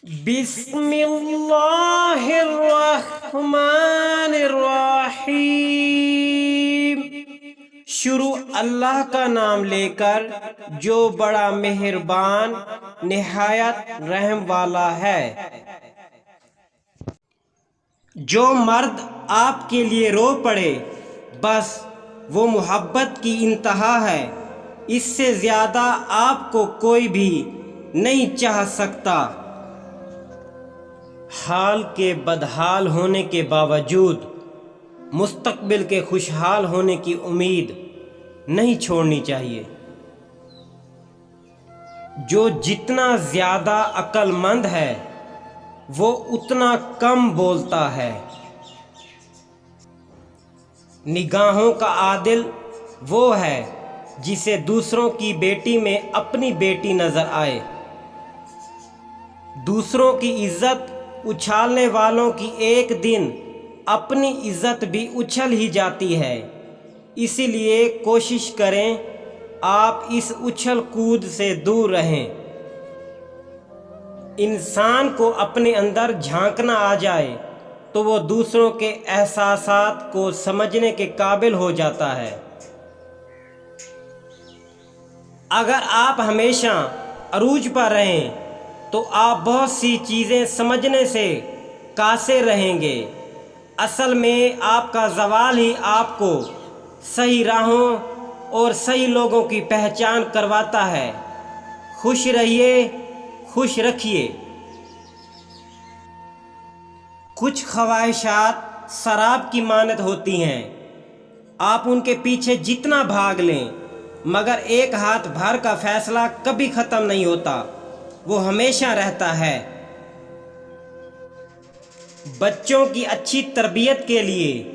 بسم اللہ الرحمن الرحیم۔ شروع اللہ کا نام لے کر جو بڑا مہربان نہایت رحم والا ہے۔ جو مرد آپ کے لیے رو پڑے بس وہ محبت کی انتہا ہے، اس سے زیادہ آپ کو کوئی بھی نہیں چاہ سکتا۔ حال کے بدحال ہونے کے باوجود مستقبل کے خوشحال ہونے کی امید نہیں چھوڑنی چاہیے۔ جو جتنا زیادہ عقل مند ہے وہ اتنا کم بولتا ہے۔ نگاہوں کا عادل وہ ہے جسے دوسروں کی بیٹی میں اپنی بیٹی نظر آئے۔ دوسروں کی عزت اچھالنے والوں کی ایک دن اپنی عزت بھی اچھل ہی جاتی ہے، اسی لیے کوشش کریں آپ اس اچھل کود سے دور رہیں۔ انسان کو اپنے اندر جھانکنا آ جائے تو وہ دوسروں کے احساسات کو سمجھنے کے قابل ہو جاتا ہے۔ اگر آپ ہمیشہ عروج پر رہیں تو آپ بہت سی چیزیں سمجھنے سے قاصر رہیں گے۔ اصل میں آپ کا زوال ہی آپ کو صحیح راہوں اور صحیح لوگوں کی پہچان کرواتا ہے۔ خوش رہیے، خوش رکھیے۔ کچھ خواہشات سراب کی مانند ہوتی ہیں، آپ ان کے پیچھے جتنا بھاگ لیں مگر ایک ہاتھ بھر کا فیصلہ کبھی ختم نہیں ہوتا، وہ ہمیشہ رہتا ہے۔ بچوں کی اچھی تربیت کے لیے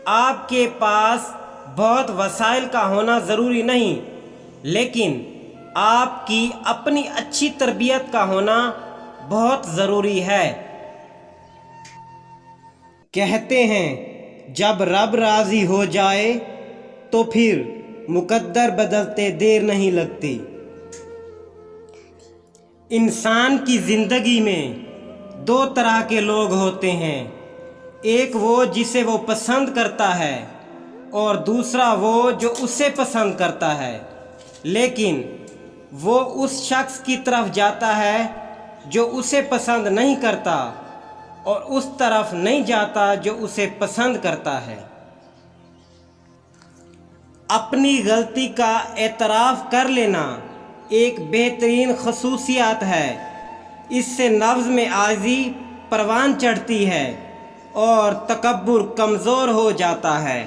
آپ کے پاس بہت وسائل کا ہونا ضروری نہیں، لیکن آپ کی اپنی اچھی تربیت کا ہونا بہت ضروری ہے۔ کہتے ہیں جب رب راضی ہو جائے تو پھر مقدر بدلتے دیر نہیں لگتی۔ انسان کی زندگی میں دو طرح کے لوگ ہوتے ہیں، ایک وہ جسے وہ پسند کرتا ہے اور دوسرا وہ جو اسے پسند کرتا ہے، لیکن وہ اس شخص کی طرف جاتا ہے جو اسے پسند نہیں کرتا اور اس طرف نہیں جاتا جو اسے پسند کرتا ہے۔ اپنی غلطی کا اعتراف کر لینا ایک بہترین خصوصیات ہے، اس سے نفس میں عاجزی پروان چڑھتی ہے اور تکبر کمزور ہو جاتا ہے۔